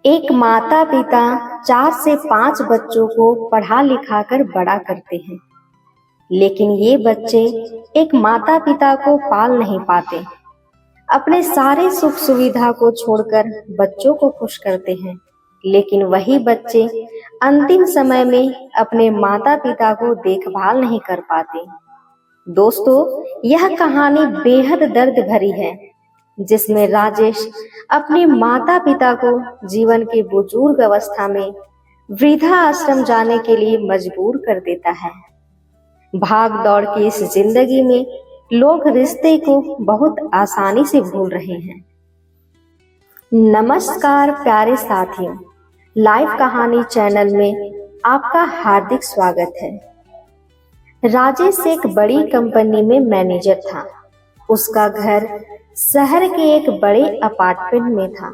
एक माता पिता 4 से 5 बच्चों को पढ़ा लिखा कर बड़ा करते हैं, लेकिन ये बच्चे एक माता पिता को पाल नहीं पाते। अपने सारे सुख सुविधा को छोड़कर बच्चों को खुश करते हैं, लेकिन वही बच्चे अंतिम समय में अपने माता पिता को देखभाल नहीं कर पाते। दोस्तों, यह कहानी बेहद दर्द भरी है, जिसमें राजेश अपने माता पिता को जीवन के बुजुर्ग अवस्था में वृद्धा आश्रम जाने के लिए मजबूर कर देता है। भाग दौड़ की इस जिंदगी में लोग रिश्ते को बहुत आसानी से भूल रहे हैं। नमस्कार प्यारे साथियों, लाइव कहानी चैनल में आपका हार्दिक स्वागत है। राजेश एक बड़ी कंपनी में मैनेजर था। उसका घर शहर के एक बड़े अपार्टमेंट में था।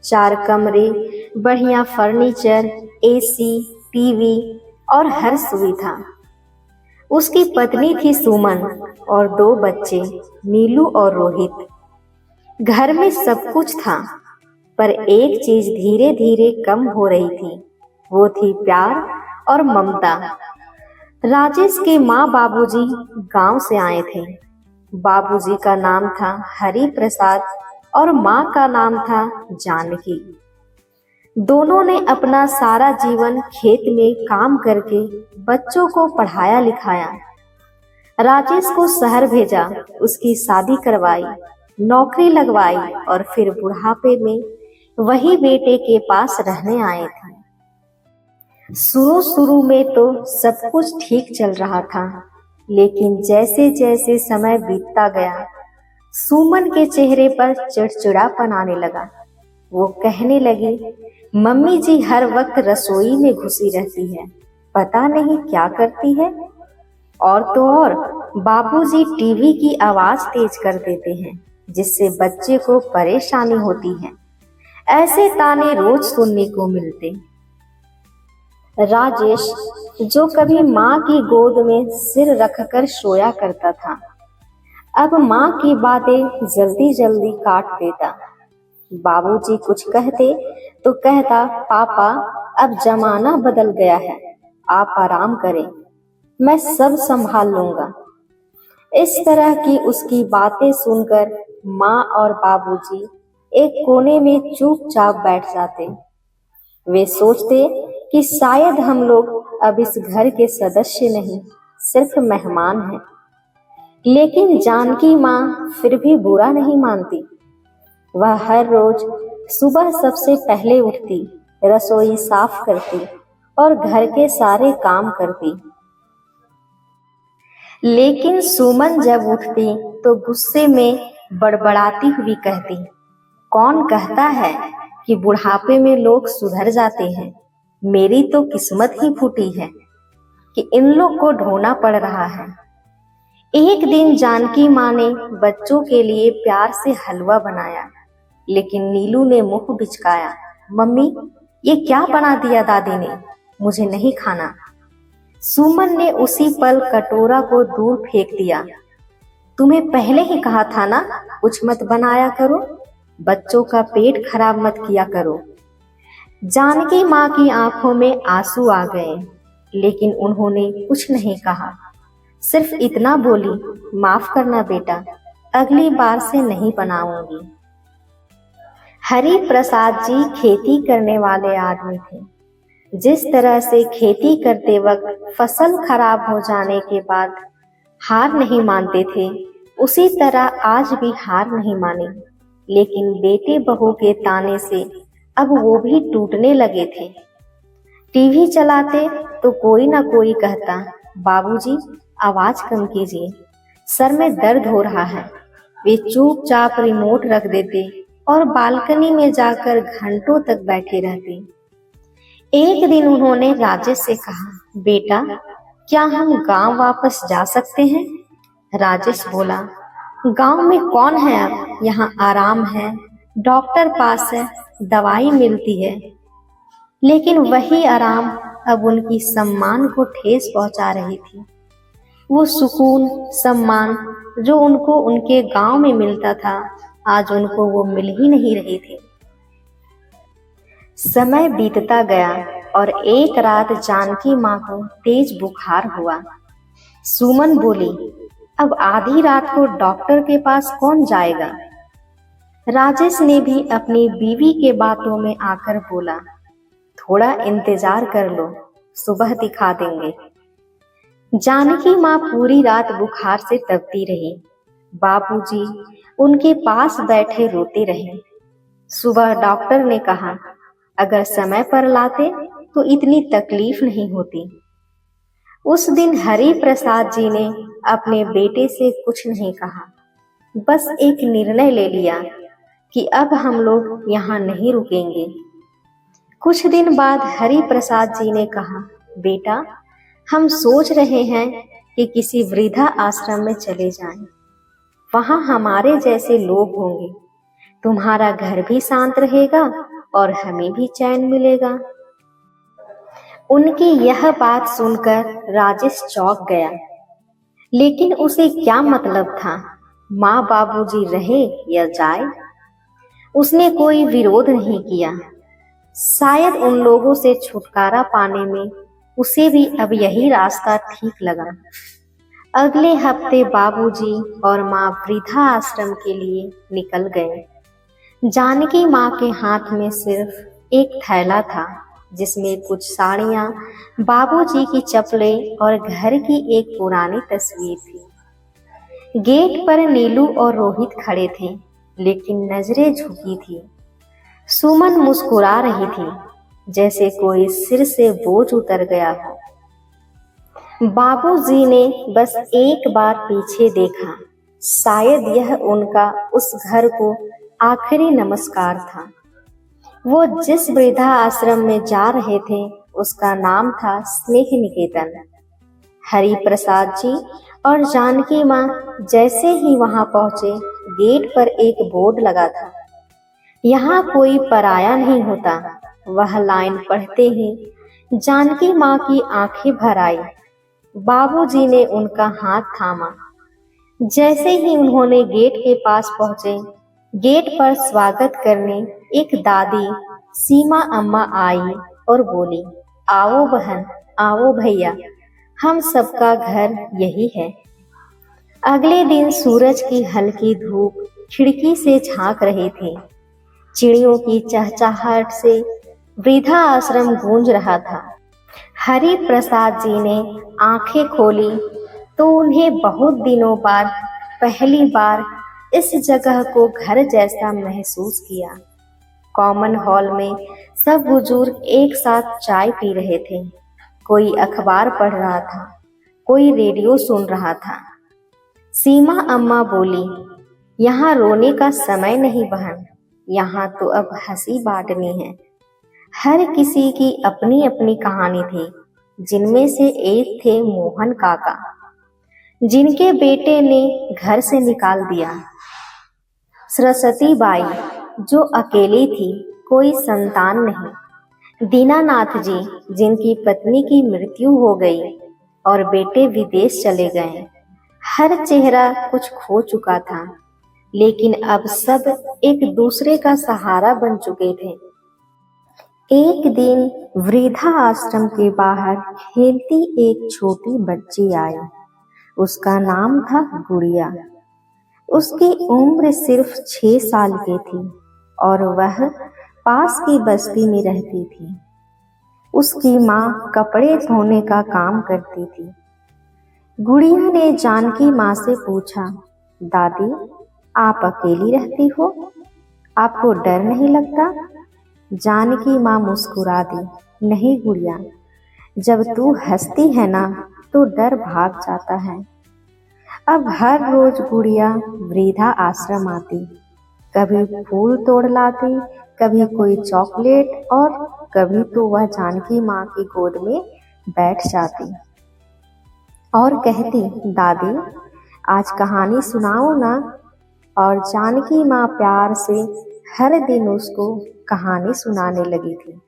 4 कमरे, बढ़िया फर्नीचर, एसी, टीवी और हर सुविधा। उसकी पत्नी थी सुमन और 2 बच्चे, नीलू और रोहित। घर में सब कुछ था, पर एक चीज धीरे धीरे कम हो रही थी, वो थी प्यार और ममता। राजेश के माँ बाबूजी गांव से आए थे। बाबूजी का नाम था हरि प्रसाद और माँ का नाम था जानकी। दोनों ने अपना सारा जीवन खेत में काम करके बच्चों को पढ़ाया लिखाया। राजेश को शहर भेजा, उसकी शादी करवाई, नौकरी लगवाई और फिर बुढ़ापे में वही बेटे के पास रहने आए थे। शुरू में तो सब कुछ ठीक चल रहा था, लेकिन जैसे जैसे समय बीतता गया, सुमन के चेहरे पर चिड़चिड़ापन आने लगा। वो कहने लगी, मम्मी जी हर वक्त रसोई में घुसी रहती है, पता नहीं क्या करती है। और तो और बाबूजी टीवी की आवाज तेज कर देते हैं, जिससे बच्चे को परेशानी होती है। ऐसे ताने रोज सुनने को मिलते। राजेश, जो कभी माँ की गोद में सिर रखकर सोया करता था, अब माँ की बातें जल्दी जल्दी काट देता। बाबूजी कुछ कहते तो कहता, पापा अब जमाना बदल गया है, आप आराम करें, मैं सब संभाल लूंगा। इस तरह की उसकी बातें सुनकर माँ और बाबूजी एक कोने में चुपचाप बैठ जाते। वे सोचते कि शायद हम लोग अब इस घर के सदस्य नहीं, सिर्फ मेहमान हैं। लेकिन जानकी माँ फिर भी बुरा नहीं मानती। वह हर रोज सुबह सबसे पहले उठती, रसोई साफ करती और घर के सारे काम करती। लेकिन सुमन जब उठती तो गुस्से में बड़बड़ाती हुई कहती, कौन कहता है कि बुढ़ापे में लोग सुधर जाते हैं? मेरी तो किस्मत ही फूटी है कि इन लोग को ढोना पड़ रहा है। एक दिन जानकी माँ ने बच्चों के लिए प्यार से हलवा बनाया, लेकिन नीलू ने मुंह बिचकाया, मम्मी ये क्या बना दिया दादी ने, मुझे नहीं खाना। सुमन ने उसी पल कटोरा को दूर फेंक दिया। तुम्हें पहले ही कहा था ना, कुछ मत बनाया करो, बच्चों का पेट खराब मत किया करो। जानकी माँ की आंखों में आंसू आ गए, लेकिन उन्होंने कुछ नहीं कहा। सिर्फ इतना बोली, माफ करना बेटा, अगली बार से नहीं बनाऊंगी। हरि प्रसाद जी खेती करने वाले आदमी थे। जिस तरह से खेती करते वक्त फसल खराब हो जाने के बाद हार नहीं मानते थे, उसी तरह आज भी हार नहीं माने। लेकिन बेटे बहू के ताने से अब वो भी टूटने लगे थे। टीवी चलाते तो कोई ना कोई कहता, बाबूजी आवाज कम कीजिए, सर में दर्द हो रहा है। वे चुपचाप रिमोट रख देते और बालकनी में जाकर घंटों तक बैठे रहते। एक दिन उन्होंने राजेश से कहा, बेटा क्या हम गांव वापस जा सकते हैं? राजेश बोला, गांव में कौन है, अब यहाँ आराम है, डॉक्टर पास है, दवाई मिलती है। लेकिन वही आराम अब उनकी सम्मान को ठेस पहुंचा रही थी। वो सुकून, सम्मान जो उनको उनके गांव में मिलता था, आज उनको वो मिल ही नहीं रही थी। समय बीतता गया और एक रात जानकी माँ को तेज बुखार हुआ। सुमन बोली, अब आधी रात को डॉक्टर के पास कौन जाएगा। राजेश ने भी अपनी बीवी के बातों में आकर बोला, थोड़ा इंतजार कर लो, सुबह दिखा देंगे। जानकी माँ पूरी रात बुखार से तपती रही। बाबूजी उनके पास बैठे रोते रहे। सुबह डॉक्टर ने कहा, अगर समय पर लाते तो इतनी तकलीफ नहीं होती। उस दिन हरि प्रसाद जी ने अपने बेटे से कुछ नहीं कहा, बस एक निर्णय ले लिया कि अब हम लोग यहाँ नहीं रुकेंगे। कुछ दिन बाद हरि प्रसाद जी ने कहा, बेटा हम सोच रहे हैं कि किसी वृद्धा आश्रम में चले जाएं। वहाँ हमारे जैसे लोग होंगे, तुम्हारा घर भी शांत रहेगा और हमें भी चैन मिलेगा। उनकी यह बात सुनकर राजेश चौंक गया, लेकिन उसे क्या मतलब था, माँ बाबूजी रहे या जाए। उसने कोई विरोध नहीं किया। शायद उन लोगों से छुटकारा पाने में उसे भी अब यही रास्ता ठीक लगा। अगले हफ्ते बाबूजी और माँ वृद्धा आश्रम के लिए निकल गए। जानकी माँ के हाथ में सिर्फ एक थैला था, जिसमें कुछ साड़ियाँ, बाबूजी की चप्पलें और घर की एक पुरानी तस्वीर थी। गेट पर नीलू और रोहित खड़े थे, लेकिन नजरें झुकी थी। सुमन मुस्कुरा रही थी, जैसे कोई सिर से बोझ उतर गया हो। बाबूजी ने बस एक बार पीछे देखा, शायद यह उनका उस घर को आखिरी नमस्कार था। वो जिस वृद्धा आश्रम में जा रहे थे उसका नाम था स्नेह निकेतन। हरि प्रसाद जी और जानकी माँ जैसे ही वहां पहुंचे, गेट पर एक बोर्ड लगा था, यहाँ कोई पराया नहीं होता। वह लाइन पढ़ते ही जानकी माँ की आंखें भर आई। बाबूजी ने उनका हाथ थामा। जैसे ही उन्होंने गेट के पास पहुंचे, गेट पर स्वागत करने एक दादी सीमा अम्मा आई और बोली, आओ बहन, आओ भैया, हम सबका घर यही है। अगले दिन सूरज की हल्की धूप खिड़की से झांक रही थी। चिड़ियों की चहचहाहट से वृद्धा आश्रम गूंज रहा था। हरि प्रसाद जी ने आंखें खोली तो उन्हें बहुत दिनों बाद पहली बार इस जगह को घर जैसा महसूस किया। कॉमन हॉल में सब बुजुर्ग एक साथ चाय पी रहे थे। कोई अखबार पढ़ रहा था, कोई रेडियो सुन रहा था। सीमा अम्मा बोली, यहाँ रोने का समय नहीं बहन, यहाँ तो अब हंसी बांटनी है। हर किसी की अपनी अपनी कहानी थी, जिनमें से एक थे मोहन काका, जिनके बेटे ने घर से निकाल दिया। सरस्वती बाई, जो अकेली थी, कोई संतान नहीं। दीनानाथ जी, जिनकी पत्नी की मृत्यु हो गई और बेटे विदेश चले गए। हर चेहरा कुछ खो चुका था, लेकिन अब सब एक दूसरे का सहारा बन चुके थे। एक दिन वृद्धा आश्रम के बाहर खेलती एक छोटी बच्ची आई। उसका नाम था गुड़िया। उसकी उम्र सिर्फ 6 साल की थी और वह पास की बस्ती में रहती थी। उसकी माँ कपड़े धोने का काम करती थी। गुड़िया ने जानकी माँ से पूछा, दादी आप अकेली रहती हो, आपको डर नहीं लगता? जानकी माँ मुस्कुरा दी, नहीं गुड़िया, जब तू हंसती है ना तो डर भाग जाता है। अब हर रोज गुड़िया वृद्धा आश्रम आती, कभी फूल तोड़ लाती, कभी कोई चॉकलेट और कभी तो वह जानकी माँ की गोद में बैठ जाती और कहती, दादी आज कहानी सुनाओ ना। और जानकी माँ प्यार से हर दिन उसको कहानी सुनाने लगी थी।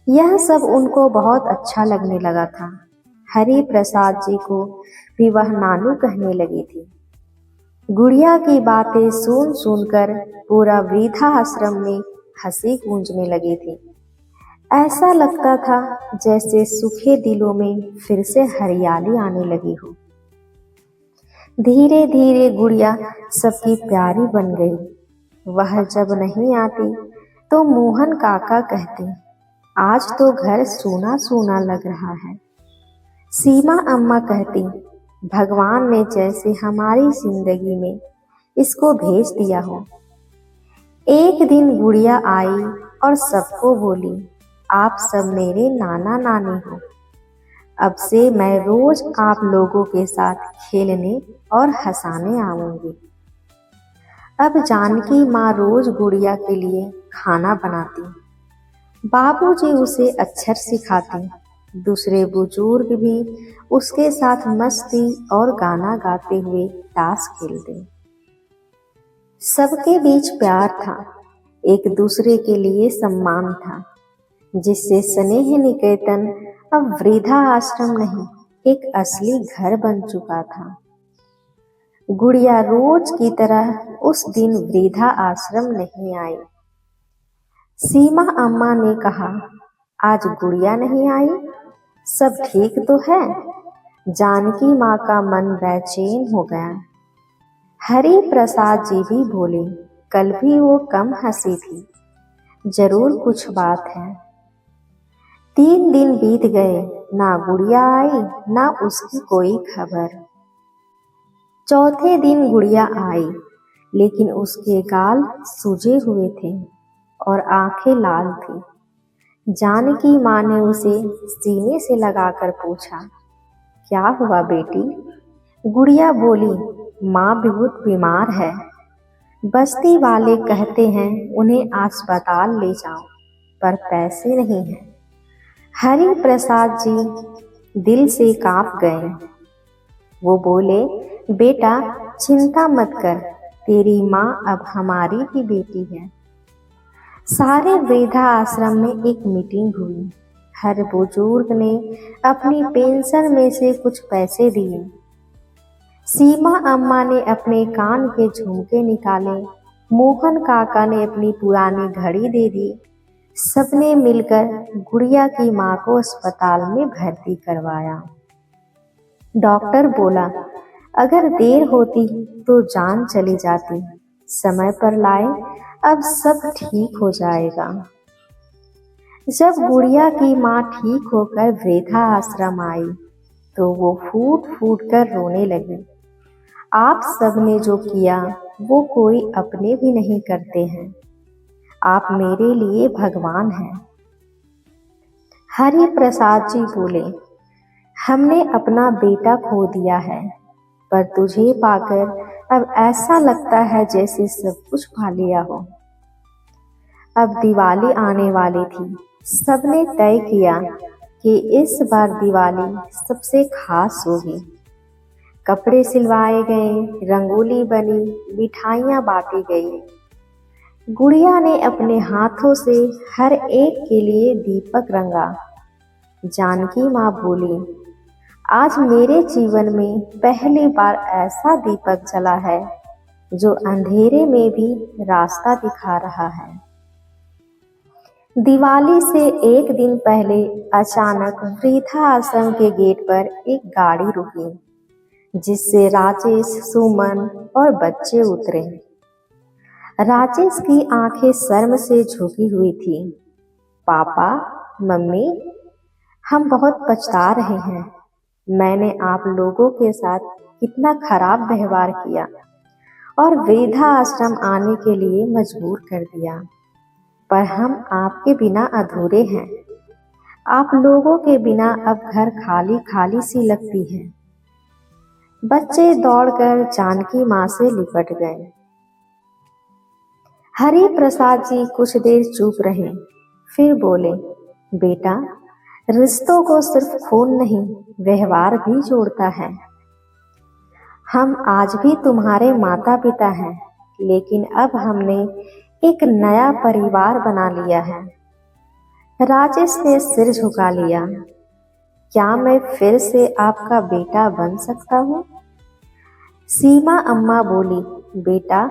यह सब उनको बहुत अच्छा लगने लगा था। हरि प्रसाद जी को भी वह नानू कहने लगी थी। गुड़िया की बातें सुन सुनकर पूरा वृद्धा आश्रम में हंसी गूंजने लगी थी। ऐसा लगता था जैसे सूखे दिलों में फिर से हरियाली आने लगी हो। धीरे धीरे गुड़िया सबकी प्यारी बन गई। वह जब नहीं आती तो मोहन काका कहते, आज तो घर सूना सूना लग रहा है। सीमा अम्मा कहती, भगवान ने जैसे हमारी जिंदगी में इसको भेज दिया हो। एक दिन गुड़िया आई और सबको बोली, आप सब मेरे नाना नानी हो। अब से मैं रोज आप लोगों के साथ खेलने और हंसाने आऊंगी। अब जानकी माँ रोज गुड़िया के लिए खाना बनाती, बाबूजी उसे अक्षर सिखाते, दूसरे बुजुर्ग भी उसके साथ मस्ती और गाना गाते हुए ताश खेलते। सबके बीच प्यार था, एक दूसरे के लिए सम्मान था, जिससे स्नेह निकेतन अब वृद्धा आश्रम नहीं, एक असली घर बन चुका था। गुड़िया रोज की तरह उस दिन वृद्धा आश्रम नहीं आई। सीमा अम्मा ने कहा, आज गुड़िया नहीं आई, सब ठीक तो है? जानकी माँ का मन बेचैन हो गया। हरि प्रसाद जी भी बोले, कल भी वो कम हंसी थी, जरूर कुछ बात है। 3 दिन बीत गए, ना गुड़िया आई ना उसकी कोई खबर। चौथे दिन गुड़िया आई, लेकिन उसके गाल सूजे हुए थे और आंखें लाल थी। जानकी माँ ने उसे सीने से लगाकर पूछा, क्या हुआ बेटी? गुड़िया बोली, माँ बहुत बीमार है, बस्ती वाले कहते हैं उन्हें अस्पताल ले जाओ, पर पैसे नहीं हैं। हरि प्रसाद जी दिल से कांप गए। वो बोले, बेटा चिंता मत कर, तेरी माँ अब हमारी ही बेटी है। सारे वृद्धा आश्रम में एक मीटिंग हुई। हर बुजुर्ग ने अपनी पेंशन में से कुछ पैसे दिए। सीमा अम्मा ने अपने कान के झुमके निकाले, मोहन काका ने अपनी पुरानी घड़ी दे दी। सबने मिलकर गुड़िया की माँ को अस्पताल में भर्ती करवाया। डॉक्टर बोला, अगर देर होती तो जान चली जाती, समय पर लाए, अब सब ठीक हो जाएगा। जब गुड़िया की माँ ठीक होकर वृद्धा आश्रम आई तो वो फूट फूट कर रोने लगी। आप सबने जो किया वो कोई अपने भी नहीं करते हैं, आप मेरे लिए भगवान हैं। हरि प्रसाद जी बोले, हमने अपना बेटा खो दिया है, पर तुझे पाकर अब ऐसा लगता है जैसे सब कुछ पा लिया हो। अब दिवाली आने वाली थी। सबने तय किया कि इस बार दिवाली सबसे खास होगी। कपड़े सिलवाए गए, रंगोली बनी, मिठाइयाँ बांटी गई। गुड़िया ने अपने हाथों से हर एक के लिए दीपक रंगा। जानकी माँ बोली, आज मेरे जीवन में पहली बार ऐसा दीपक जला है जो अंधेरे में भी रास्ता दिखा रहा है। दिवाली से एक दिन पहले अचानक वृद्धा आश्रम के गेट पर एक गाड़ी रुकी, जिससे राजेश, सुमन और बच्चे उतरे। राजेश की आंखें शर्म से झुकी हुई थी। पापा, मम्मी, हम बहुत पछता रहे हैं। मैंने आप लोगों के साथ कितना खराब व्यवहार किया और वृद्धा आश्रम आने के लिए मजबूर कर दिया, पर हम आपके बिना अधूरे हैं। आप लोगों के बिना अब घर खाली खाली सी लगती है। बच्चे दौड़कर जानकी माँ से लिपट गए। हरि प्रसाद जी कुछ देर चुप रहे, फिर बोले, बेटा, रिश्तों को सिर्फ खून नहीं, व्यवहार भी जोड़ता है। हम आज भी तुम्हारे माता पिता हैं, लेकिन अब हमने एक नया परिवार बना लिया है। राजेश ने सिर झुका लिया। क्या मैं फिर से आपका बेटा बन सकता हूँ? सीमा अम्मा बोली, बेटा,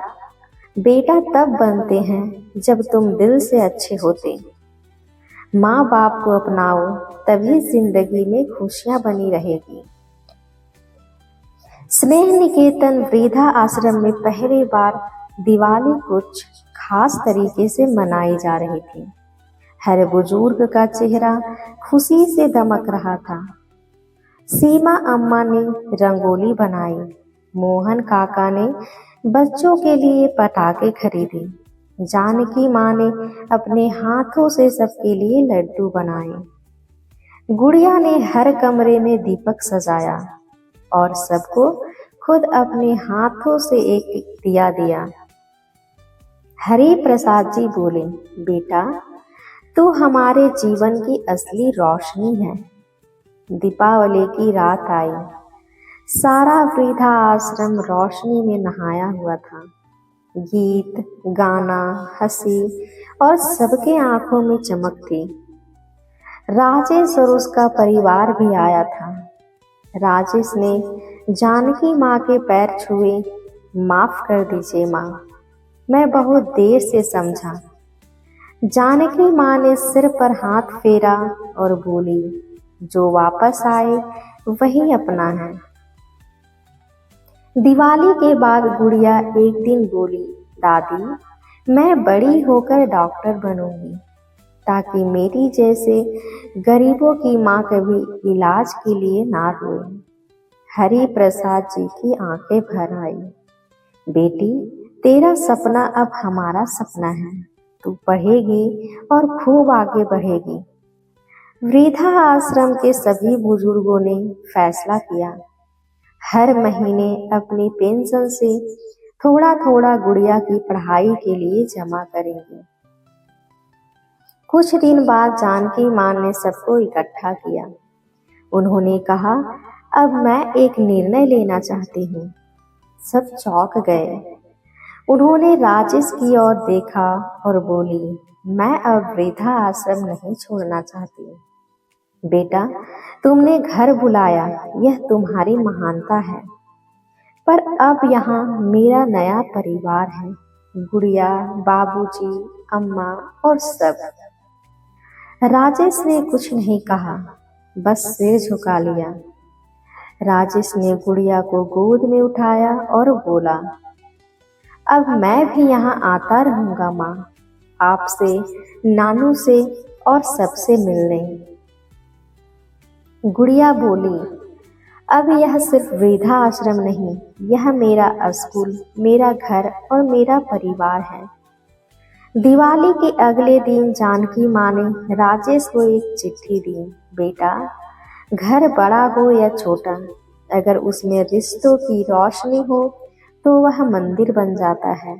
बेटा तब बनते हैं जब तुम दिल से अच्छे होते। माँ बाप को अपनाओ, तभी जिंदगी में खुशियां बनी रहेगी। स्नेह निकेतन वृद्धा आश्रम में पहली बार दिवाली कुछ खास तरीके से मनाई जा रही थी। हर बुजुर्ग का चेहरा खुशी से दमक रहा था। सीमा अम्मा ने रंगोली बनाई, मोहन काका ने बच्चों के लिए पटाखे खरीदे, जानकी माँ ने अपने हाथों से सबके लिए लड्डू बनाए, गुड़िया ने हर कमरे में दीपक सजाया और सबको खुद अपने हाथों से एक दिया दिया। हरि प्रसाद जी बोले, बेटा तू हमारे जीवन की असली रोशनी है। दीपावली की रात आई। सारा वृद्धा आश्रम रोशनी में नहाया हुआ था। गीत, गाना, हंसी और सबके आंखों में चमक थी। राजेश और उसका परिवार भी आया था। राजेश ने जानकी माँ के पैर छुए। माफ कर दीजिए माँ, मैं बहुत देर से समझा। जानकी माँ ने सिर पर हाथ फेरा और बोली, जो वापस आए वही अपना है। दिवाली के बाद गुड़िया एक दिन बोली, दादी मैं बड़ी होकर डॉक्टर बनूंगी, ताकि मेरी जैसे गरीबों की माँ कभी इलाज के लिए ना रोए। हरि प्रसाद जी की आंखें भर आई। बेटी तेरा सपना अब हमारा सपना है। तू पढ़ेगी और खूब आगे बढ़ेगी। वृद्धा आश्रम के सभी बुजुर्गों ने फैसला किया, हर महीने अपनी पेंशन से थोड़ा थोड़ा गुड़िया की पढ़ाई के लिए जमा करेंगे। कुछ दिन बाद जानकी माँ ने सबको इकट्ठा किया। उन्होंने कहा, अब मैं एक निर्णय लेना चाहती हूँ। सब चौंक गए। उन्होंने राजेश की ओर देखा और बोली, मैं अब वृद्धा आश्रम नहीं छोड़ना चाहती। बेटा तुमने घर बुलाया, यह तुम्हारी महानता है, पर अब यहाँ मेरा नया परिवार है। गुड़िया, बाबूजी, अम्मा और सब। राजेश ने कुछ नहीं कहा, बस सिर झुका लिया। राजेश ने गुड़िया को गोद में उठाया और बोला, अब मैं भी यहाँ आता रहूंगा माँ, आपसे, नानू से और सबसे मिलने। गुड़िया बोली, अब यह सिर्फ वृद्धा आश्रम नहीं, यह मेरा स्कूल, मेरा घर और मेरा परिवार है। दिवाली के अगले दिन जानकी माँ ने राजेश को एक चिट्ठी दी। बेटा घर बड़ा हो या छोटा, अगर उसमें रिश्तों की रोशनी हो तो वह मंदिर बन जाता है।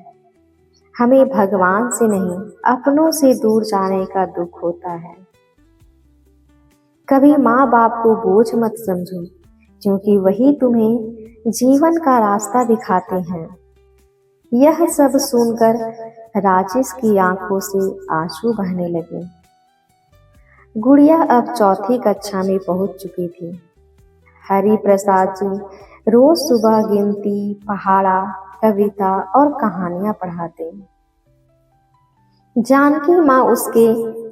हमें भगवान से नहीं, अपनों से दूर जाने का दुख होता है। कभी माँ बाप को बोझ मत समझो, क्योंकि वही तुम्हें जीवन का रास्ता दिखाते हैं। यह सब सुनकर राजेश की आंखों से आंसू बहने लगे। गुड़िया अब चौथी कक्षा में पहुंच चुकी थी। हरि प्रसाद जी रोज सुबह गिनती, पहाड़ा, कविता और कहानियां पढ़ाते। जानकी माँ उसके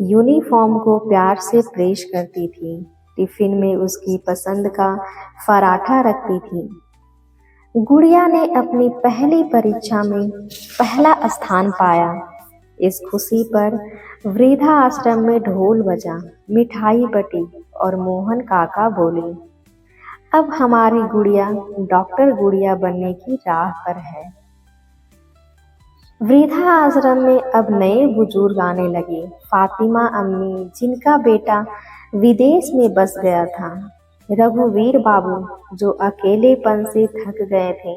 यूनिफॉर्म को प्यार से प्रेस करती थी। टिफिन में उसकी पसंद का पराठा रखती थी। गुड़िया ने अपनी पहली परीक्षा में पहला स्थान पाया। इस खुशी पर वृद्धा आश्रम में ढोल बजा, मिठाई बटी और मोहन काका बोले, अब हमारी गुड़िया डॉक्टर गुड़िया बनने की राह पर है। वृद्धा आश्रम में अब नए बुजुर्ग आने लगे। फातिमा अम्मी, जिनका बेटा विदेश में बस गया था, रघुवीर बाबू जो अकेलेपन से थक गए थे,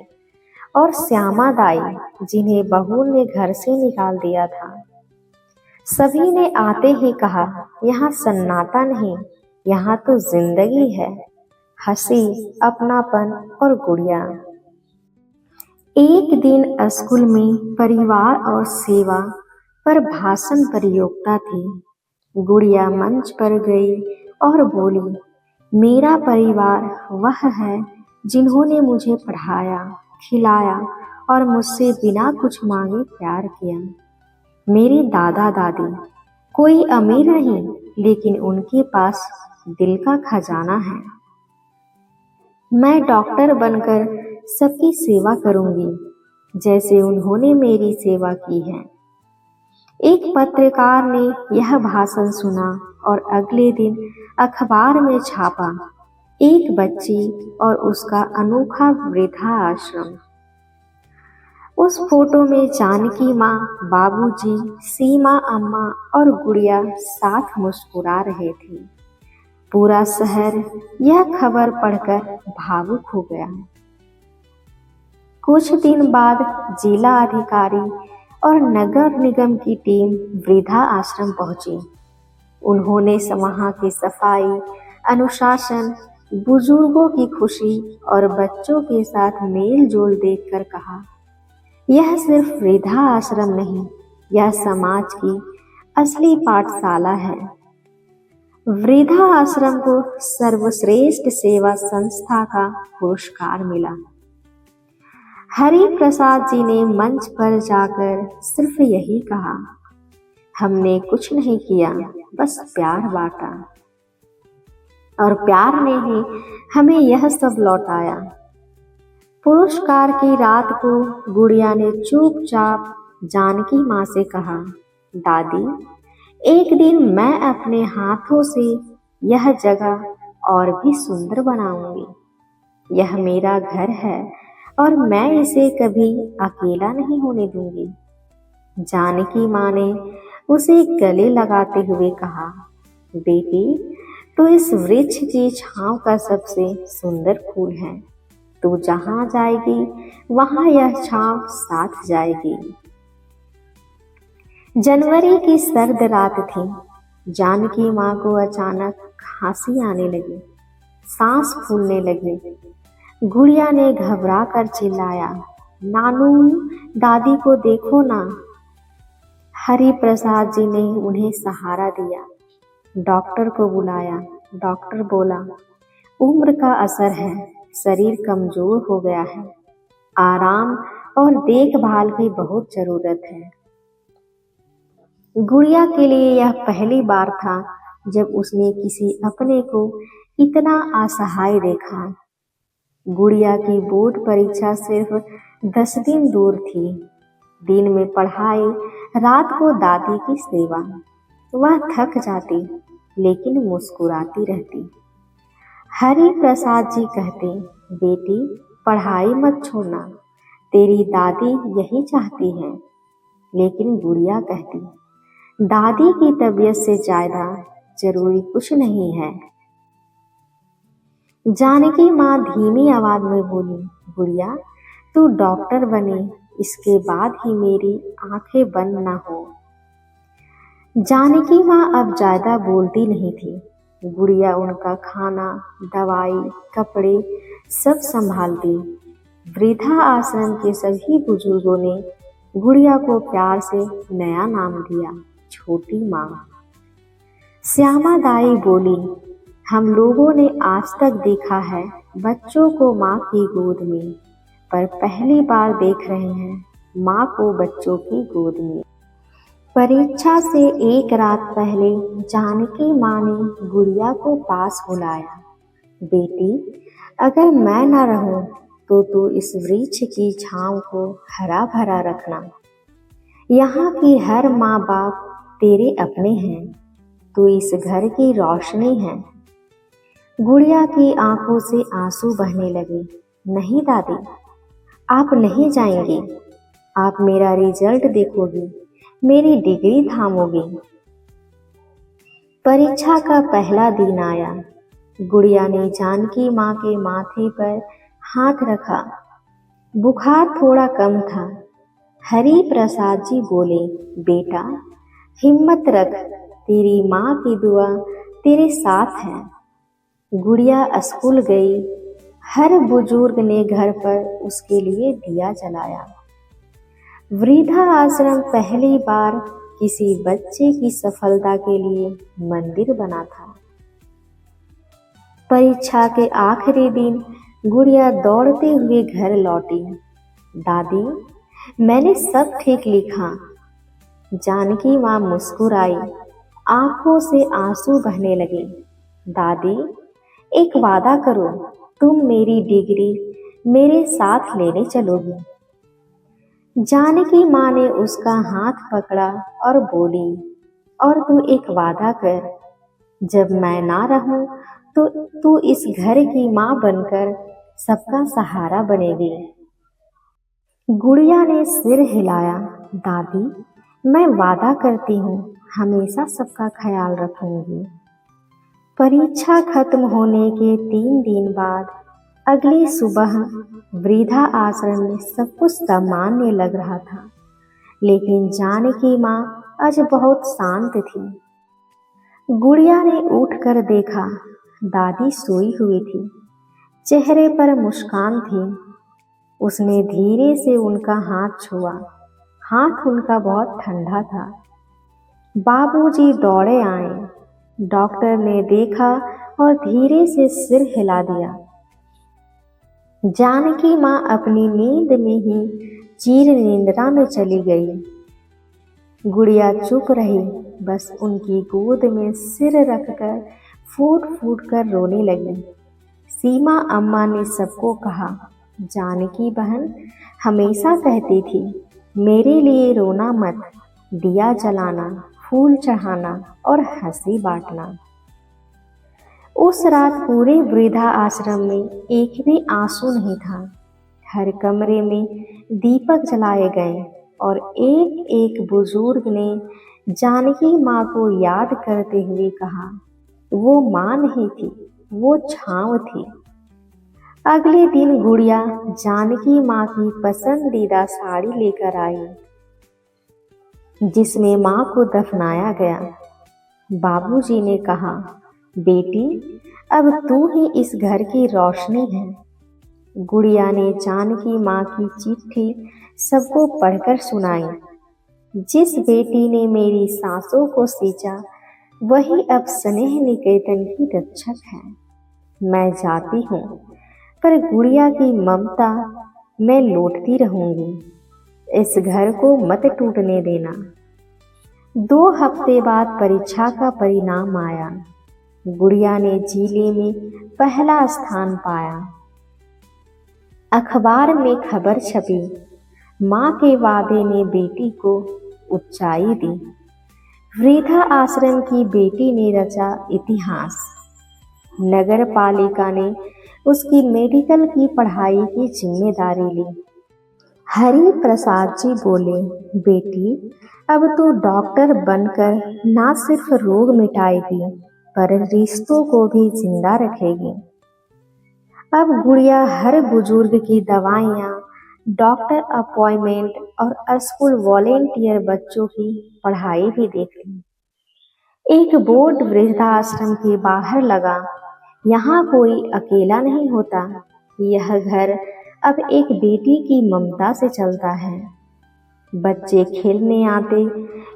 और श्यामा दाई जिन्हें बहू ने घर से निकाल दिया था। सभी ने आते ही कहा, यहाँ सन्नाटा नहीं, यहाँ तो जिंदगी है, हंसी, अपनापन और गुड़िया। एक दिन स्कूल में परिवार और सेवा पर भाषण प्रतियोगिता थी। गुड़िया मंच पर गई और बोली, मेरा परिवार वह है जिन्होंने मुझे पढ़ाया, खिलाया और मुझसे बिना कुछ मांगे प्यार किया। मेरे दादा दादी कोई अमीर नहीं, लेकिन उनके पास दिल का खजाना है। मैं डॉक्टर बनकर सबकी सेवा करूंगी, जैसे उन्होंने मेरी सेवा की है। एक पत्रकार ने यह भाषण सुना और अगले दिन अखबार में छापा, एक बच्ची और उसका अनोखा वृद्धा आश्रम। उस फोटो में जानकी माँ, बाबूजी, सीमा अम्मा और गुड़िया साथ मुस्कुरा रहे थे। पूरा शहर यह खबर पढ़कर भावुक हो गया। कुछ दिन बाद जिला अधिकारी और नगर निगम की टीम वृद्धा आश्रम पहुंची। उन्होंने वहां की सफाई, अनुशासन, बुजुर्गों की खुशी और बच्चों के साथ मेल जोल देखकर कहा, यह सिर्फ वृद्धा आश्रम नहीं, यह समाज की असली पाठशाला है। वृद्धा आश्रम को सर्वश्रेष्ठ सेवा संस्था का पुरस्कार मिला। हरि प्रसाद जी ने मंच पर जाकर सिर्फ यही कहा, हमने कुछ नहीं किया, बस प्यार बांटा और प्यार ने ही हमें यह सब लौटाया। पुरस्कार की रात को गुड़िया ने चुपचाप जानकी माँ से कहा, दादी, एक दिन मैं अपने हाथों से यह जगह और भी सुंदर बनाऊंगी। यह मेरा घर है और मैं इसे कभी अकेला नहीं होने दूंगी। जानकी माँ ने उसे गले लगाते हुए कहा, बेटी, तो इस वृक्ष की छांव का सबसे सुंदर फूल है। तू जहाँ जाएगी वहाँ यह छांव साथ जाएगी। जनवरी की सर्द रात थी। जानकी माँ को अचानक खांसी आने लगी, सांस फूलने लगी। गुड़िया ने घबरा कर चिल्लाया, नानू, दादी को देखो ना। हरि प्रसाद जी ने उन्हें सहारा दिया, डॉक्टर को बुलाया। डॉक्टर बोला, उम्र का असर है, शरीर कमजोर हो गया है, आराम और देखभाल की बहुत जरूरत है। गुड़िया के लिए यह पहली बार था जब उसने किसी अपने को इतना असहाय देखा। गुड़िया की बोर्ड परीक्षा सिर्फ 10 दिन दूर थी। दिन में पढ़ाई, रात को दादी की सेवा। वह थक जाती, लेकिन मुस्कुराती रहती। हरि प्रसाद जी कहते, बेटी, पढ़ाई मत छोड़ना, तेरी दादी यही चाहती है। लेकिन गुड़िया कहती, दादी की तबीयत से ज्यादा जरूरी कुछ नहीं है। जानकी माँ धीमी आवाज में बोली, गुड़िया, तू डॉक्टर बने, इसके बाद ही मेरी आंखें बंद ना हो। जानकी माँ अब ज्यादा बोलती नहीं थी। गुड़िया उनका खाना, दवाई, कपड़े सब संभालती। वृद्धा आश्रम के सभी बुजुर्गों ने गुड़िया को प्यार से नया नाम दिया, छोटी माँ। श्यामा दाई बोली, हम लोगों ने आज तक देखा है बच्चों को माँ की गोद में, पर पहली बार देख रहे हैं माँ को बच्चों की गोद में। परीक्षा से एक रात पहले जानकी माँ ने गुड़िया को पास बुलाया, बेटी, अगर मैं न रहूं तो तू इस वृक्ष की छांव को हरा भरा रखना। यहाँ की हर माँ बाप तेरे अपने हैं, तू इस घर की रोशनी है। गुड़िया की आंखों से आंसू बहने लगे। नहीं दादी, आप नहीं जाएंगी, आप मेरा रिजल्ट देखोगी, मेरी डिग्री थामोगी। परीक्षा का पहला दिन आया। गुड़िया ने जानकी माँ के माथे पर हाथ रखा। बुखार थोड़ा कम था। हरि प्रसाद जी बोले, बेटा, हिम्मत रख, तेरी माँ की दुआ तेरे साथ है। गुड़िया स्कूल गई। हर बुजुर्ग ने घर पर उसके लिए दिया जलाया। वृद्धा आश्रम पहली बार किसी बच्चे की सफलता के लिए मंदिर बना था। परीक्षा के आखिरी दिन गुड़िया दौड़ते हुए घर लौटी। दादी, मैंने सब ठीक लिखा। जानकी माँ मुस्कुराई, आंखों से आंसू बहने लगे। दादी, एक वादा करो, तुम मेरी डिग्री मेरे साथ लेने चलोगी। जानकी माँ ने उसका हाथ पकड़ा और बोली, और तू एक वादा कर, जब मैं ना रहूं तो तू इस घर की माँ बनकर सबका सहारा बनेगी। गुड़िया ने सिर हिलाया, दादी, मैं वादा करती हूँ, हमेशा सबका ख्याल रखूंगी। परीक्षा खत्म होने के 3 दिन बाद अगली सुबह वृद्धा आश्रम में सब कुछ सामान्य लग रहा था, लेकिन जानकी माँ आज बहुत शांत थी। गुड़िया ने उठकर देखा, दादी सोई हुई थी, चेहरे पर मुस्कान थी। उसने धीरे से उनका हाथ छुआ, हाथ उनका बहुत ठंडा था। बाबूजी दौड़े आए, डॉक्टर ने देखा और धीरे से सिर हिला दिया। जानकी माँ अपनी नींद में ही चीर निंद्रा में चली गई। गुड़िया चुप रही, बस उनकी गोद में सिर रखकर फूट फूट कर रोने लगी। सीमा अम्मा ने सबको कहा, जानकी बहन हमेशा कहती थी, मेरे लिए रोना मत, दिया जलाना, फूल चढ़ाना और हंसी बांटना। उस रात पूरे वृद्धा आश्रम में एक भी आंसू नहीं था। हर कमरे में दीपक जलाए गए और एक एक बुजुर्ग ने जानकी माँ को याद करते हुए कहा, वो माँ नहीं थी, वो छांव थी। अगले दिन गुड़िया जानकी माँ की पसंदीदा साड़ी लेकर आई, जिसमें माँ को दफनाया गया। बाबूजी ने कहा, बेटी, अब तू ही इस घर की रोशनी है। गुड़िया ने जानकी माँ की चिट्ठी सबको पढ़कर सुनाई। जिस बेटी ने मेरी सांसों को सींचा, वही अब स्नेह निकेतन की रक्षक है। मैं जाती हूँ, पर गुड़िया की ममता मैं लौटती रहूंगी। इस घर को मत टूटने देना। 2 हफ्ते बाद परीक्षा का परिणाम आया। गुड़िया ने जिले में पहला स्थान पाया। अखबार में खबर छपी, माँ के वादे ने बेटी को ऊंचाई दी। वृद्धा आश्रम की बेटी ने रचा इतिहास। नगर पालिका ने उसकी मेडिकल की पढ़ाई की जिम्मेदारी ली। हरि प्रसाद जी बोले, बेटी, अब तू डॉक्टर बनकर ना सिर्फ रोग मिटाएगी, पर रिश्तों को भी जिंदा रखेगी। अब गुड़िया हर बुजुर्ग की दवाइयाँ, डॉक्टर अपॉइंटमेंट और स्कूल वॉलेंटियर बच्चों की पढ़ाई भी देखती। एक बोर्ड वृद्धाश्रम के बाहर लगा, यहाँ कोई अकेला नहीं होता। यह घर अब एक बेटी की ममता से चलता है। बच्चे खेलने आते,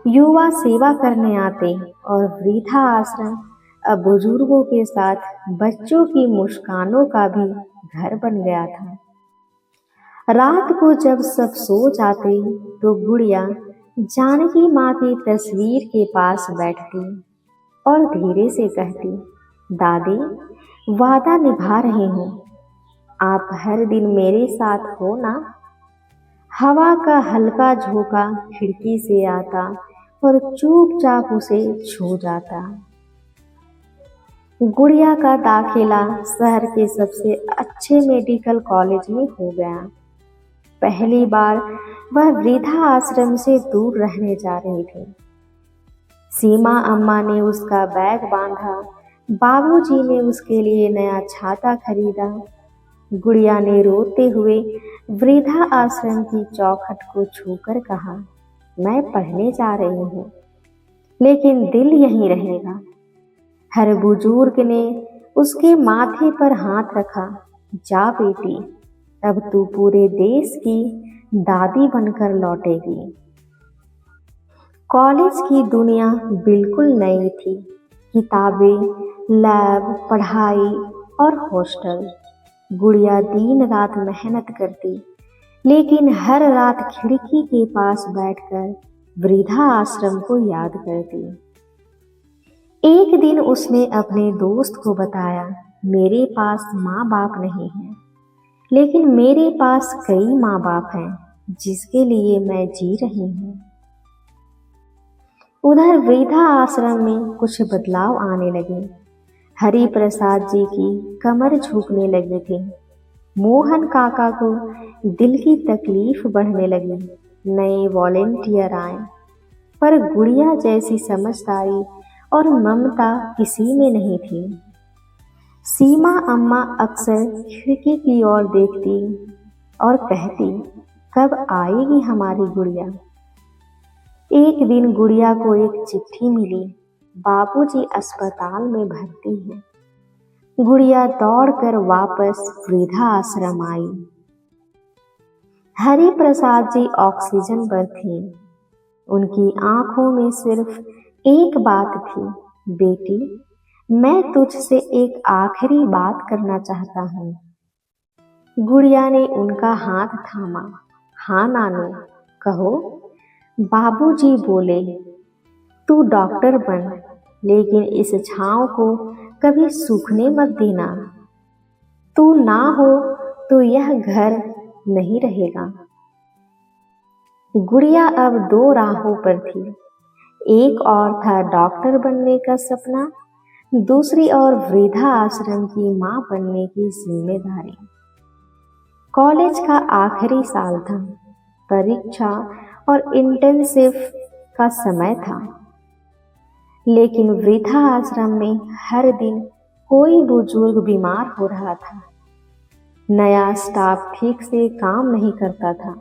युवा सेवा करने आते और वृद्धा आश्रम अब बुजुर्गों के साथ बच्चों की मुस्कानों का भी घर बन गया था। रात को जब सब सो जाते तो गुड़िया जानकी माँ की तस्वीर के पास बैठती और धीरे से कहती, दादी, वादा निभा रही हूँ, आप हर दिन मेरे साथ हो ना। हवा का हल्का झोंका खिड़की से आता और चुपचाप उसे छू जाता। गुड़िया का दाखिला शहर के सबसे अच्छे मेडिकल कॉलेज में हो गया। पहली बार वह वृद्धा आश्रम से दूर रहने जा रही थी। सीमा अम्मा ने उसका बैग बांधा, बाबूजी ने उसके लिए नया छाता खरीदा। गुड़िया ने रोते हुए वृद्धा आश्रम की चौखट को छूकर कहा, मैं पढ़ने जा रही हूँ, लेकिन दिल यहीं रहेगा। हर बुजुर्ग ने उसके माथे पर हाथ रखा, जा बेटी, अब तू पूरे देश की दादी बनकर लौटेगी। कॉलेज की दुनिया बिल्कुल नई थी। किताबें, लैब, पढ़ाई और हॉस्टल। गुड़िया दिन रात मेहनत करती, लेकिन हर रात खिड़की के पास बैठकर वृद्धा आश्रम को याद करती। एक दिन उसने अपने दोस्त को बताया, मेरे पास माँ बाप नहीं है, लेकिन मेरे पास कई माँ बाप हैं जिसके लिए मैं जी रही हूँ। उधर वृद्धा आश्रम में कुछ बदलाव आने लगे। हरि प्रसाद जी की कमर झुकने लगी थी। मोहन काका को दिल की तकलीफ बढ़ने लगी। नए वॉलेंटियर आए, पर गुड़िया जैसी समझदारी और ममता किसी में नहीं थी। सीमा अम्मा अक्सर खिड़की की ओर देखती और कहती, कब आएगी हमारी गुड़िया। एक दिन गुड़िया को एक चिट्ठी मिली, बाबूजी अस्पताल में भर्ती हैं। गुड़िया दौड़कर वापस वृद्धा आश्रम आई। हरि प्रसाद जी ऑक्सीजन पर थे। उनकी आंखों में सिर्फ एक बात थी, बेटी, मैं तुझसे एक आखिरी बात करना चाहता हूँ। गुड़िया ने उनका हाथ थामा। हाँ नानू, कहो। बाबूजी बोले, तू डॉक्टर बन, लेकिन इस छांव को कभी सूखने मत देना। तू ना हो तो यह घर नहीं रहेगा। गुड़िया अब दो राहों पर थी। एक और था डॉक्टर बनने का सपना, दूसरी ओर वृद्धा आश्रम की मां बनने की जिम्मेदारी। कॉलेज का आखिरी साल था। परीक्षा और इंटर्नशिप का समय था। लेकिन वृद्धा आश्रम में हर दिन कोई बुजुर्ग बीमार हो रहा था। नया स्टाफ ठीक से काम नहीं करता था।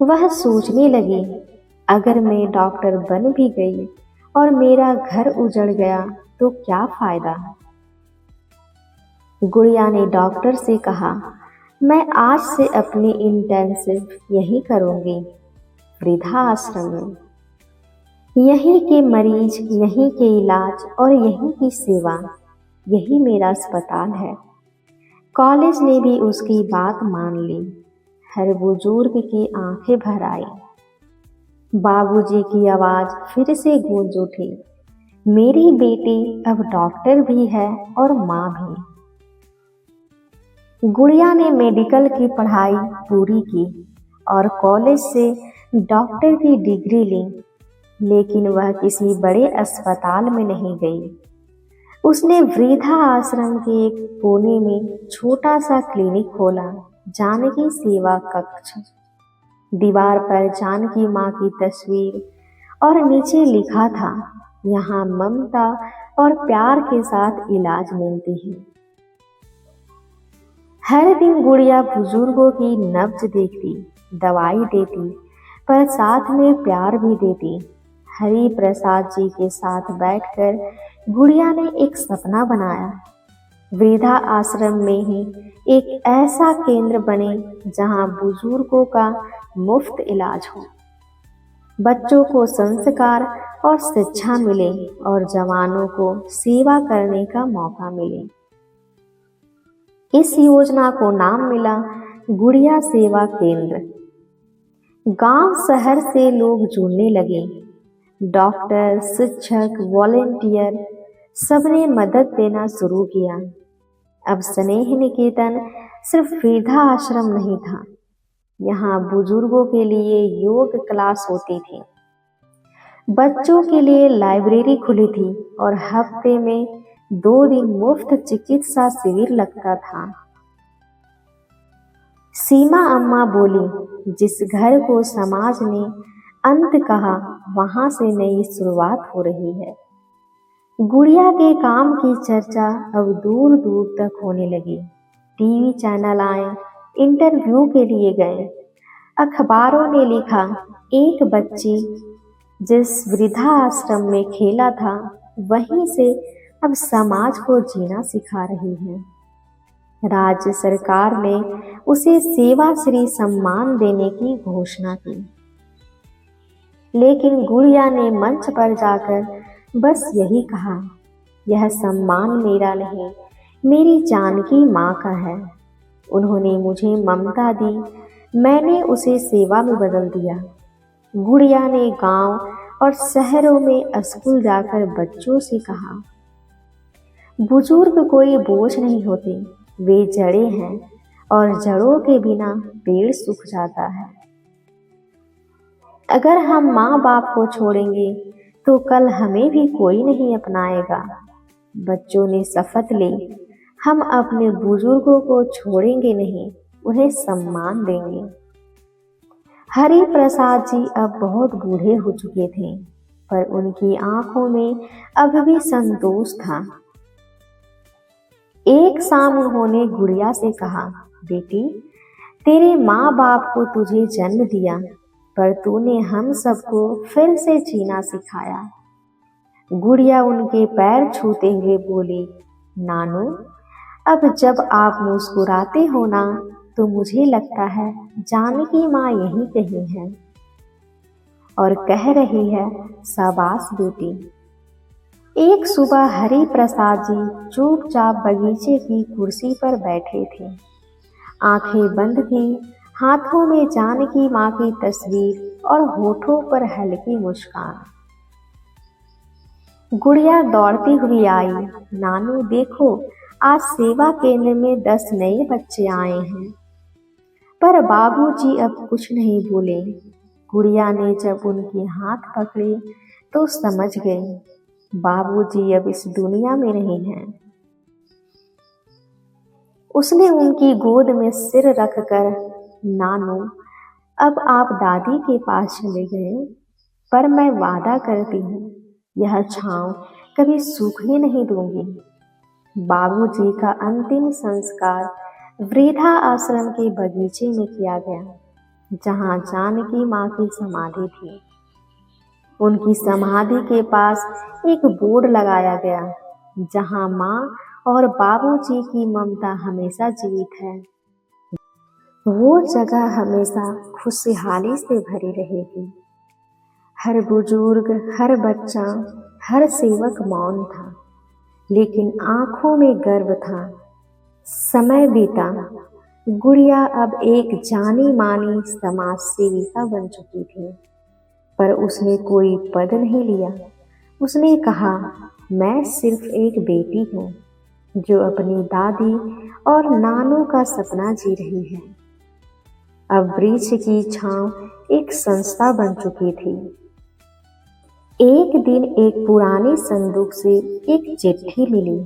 वह सोचने लगी, अगर मैं डॉक्टर बन भी गई और मेरा घर उजड़ गया तो क्या फायदा। गुड़िया ने डॉक्टर से कहा, मैं आज से अपनी इंटर्नशिप यहीं करूंगी, वृद्धा आश्रम में। यहीं के मरीज, यहीं के इलाज और यहीं की सेवा, यही मेरा अस्पताल है। कॉलेज ने भी उसकी बात मान ली। हर बुजुर्ग की आंखें भर आई। बाबूजी की आवाज फिर से गूंज उठी, मेरी बेटी अब डॉक्टर भी है और माँ भी। गुड़िया ने मेडिकल की पढ़ाई पूरी की और कॉलेज से डॉक्टर की डिग्री ली, लेकिन वह किसी बड़े अस्पताल में नहीं गई। उसने वृद्धा आश्रम के एक कोने में छोटा सा क्लिनिक खोला, जानकी सेवा कक्ष। दीवार पर जानकी माँ की तस्वीर और नीचे लिखा था, यहाँ ममता और प्यार के साथ इलाज मिलती है। हर दिन गुड़िया बुजुर्गों की नब्ज देखती, दवाई देती, पर साथ में प्यार भी देती। हरि प्रसाद जी के साथ बैठकर गुड़िया ने एक सपना बनाया, वृद्धा आश्रम में ही एक ऐसा केंद्र बने जहां बुजुर्गों का मुफ्त इलाज हो, बच्चों को संस्कार और शिक्षा मिले और जवानों को सेवा करने का मौका मिले। इस योजना को नाम मिला गुड़िया सेवा केंद्र। गांव शहर से लोग जुड़ने लगे। डॉक्टर, शिक्षक, वॉलेंटियर सबने मदद देना शुरू किया। अब स्नेह निकेतन सिर्फ वृद्धा आश्रम नहीं था, यहाँ बुजुर्गों के लिए योग क्लास होती थी, बच्चों के लिए लाइब्रेरी खुली थी और हफ्ते में 2 दिन मुफ्त चिकित्सा शिविर लगता था। सीमा अम्मा बोली, जिस घर को समाज ने अंत कहा, वहां से नई शुरुआत हो रही है। गुड़िया के काम की चर्चा अब दूर दूर तक होने लगी। टीवी चैनल आए, इंटरव्यू के लिए गए। अखबारों ने लिखा, एक बच्ची जिस वृद्धा आश्रम में खेला था, वहीं से अब समाज को जीना सिखा रही है। राज्य सरकार ने उसे सेवाश्री सम्मान देने की घोषणा की, लेकिन गुड़िया ने मंच पर जाकर बस यही कहा, यह सम्मान मेरा नहीं, मेरी जानकी माँ का है। उन्होंने मुझे ममता दी, मैंने उसे सेवा में बदल दिया। गुड़िया ने गांव और शहरों में स्कूल जाकर बच्चों से कहा, बुजुर्ग कोई बोझ नहीं होते, वे जड़ें हैं और जड़ों के बिना पेड़ सूख जाता है। अगर हम माँ बाप को छोड़ेंगे तो कल हमें भी कोई नहीं अपनाएगा। बच्चों ने शपथ ली, हम अपने बुजुर्गों को छोड़ेंगे नहीं, उन्हें सम्मान देंगे। हरि प्रसाद जी अब बहुत बूढ़े हो चुके थे, पर उनकी आंखों में अब भी संतोष था। एक शाम उन्होंने गुड़िया से कहा, बेटी, तेरे माँ बाप को तुझे जन्म दिया, पर तूने हम सबको फिर से जीना सिखाया। गुड़िया उनके पैर छूते हुए बोली, नानू, अब जब आप मुस्कुराते हो ना तो मुझे लगता है जानकी माँ यहीं कहीं है और कह रही है, शाबाश बेटी। एक सुबह हरि प्रसाद जी चुपचाप बगीचे की कुर्सी पर बैठे थे। आंखें बंद थी, हाथों में जानकी माँ की तस्वीर और होठों पर हल्की मुस्कान। गुड़िया दौड़ती हुई आई, नानू देखो, आज सेवा केंद्र में 10 नए बच्चे आए हैं। पर बाबूजी अब कुछ नहीं बोले। गुड़िया ने जब उनके हाथ पकड़े तो समझ गई, बाबूजी अब इस दुनिया में नहीं हैं। उसने उनकी गोद में सिर रखकर, नानू, अब आप दादी के पास चले गए, पर मैं वादा करती हूँ यह छांव कभी सूखने नहीं दूंगी। बाबूजी का अंतिम संस्कार वृद्धा आश्रम के बगीचे में किया गया, जहाँ जानकी माँ की समाधि थी। उनकी समाधि के पास एक बोर्ड लगाया गया, जहाँ माँ और बाबूजी की ममता हमेशा जीवित है। वो जगह हमेशा खुशहाली से भरी रहेगी। हर बुजुर्ग, हर बच्चा, हर सेवक मौन था, लेकिन आंखों में गर्व था। समय बीता, गुड़िया अब एक जानी मानी समाज सेविका बन चुकी थी, पर उसने कोई पद नहीं लिया। उसने कहा, मैं सिर्फ एक बेटी हूँ जो अपनी दादी और नानू का सपना जी रही है। अब वृक्ष की छांव एक संस्था बन चुकी थी। एक दिन एक पुराने संदूक से एक चिट्ठी मिली,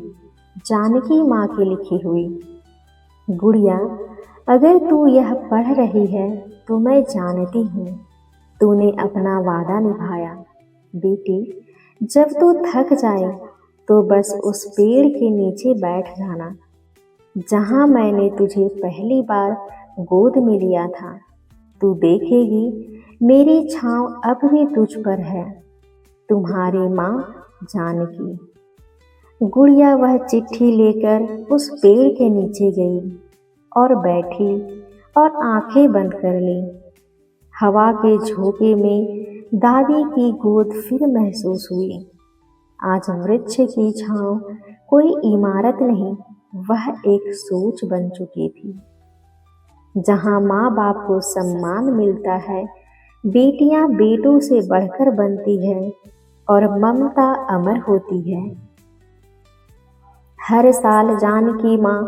जानकी माँ की लिखी हुई। गुड़िया, अगर तू यह पढ़ रही है तो मैं जानती हूँ तूने अपना वादा निभाया। बेटी, जब तू थक जाए तो बस उस पेड़ के नीचे बैठ जाना जहाँ मैंने तुझे पहली बार गोद में लिया था। तू देखेगी मेरी छाँव अब भी तुझ पर है। तुम्हारी माँ जानकी। गुड़िया वह चिट्ठी लेकर उस पेड़ के नीचे गई और बैठी और आंखें बंद कर ली। हवा के झोंके में दादी की गोद फिर महसूस हुई। आज वृक्ष की छांव कोई इमारत नहीं, वह एक सोच बन चुकी थी। जहाँ माँ बाप को सम्मान मिलता है, बेटियां बेटों से बढ़कर बनती है और ममता अमर होती है। हर साल जानकी माँ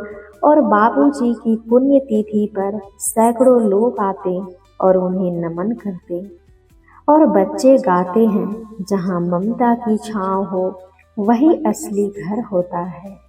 और बाबूजी की पुण्यतिथि पर सैकड़ों लोग आते और उन्हें नमन करते और बच्चे गाते हैं, जहाँ ममता की छाँव हो वही असली घर होता है।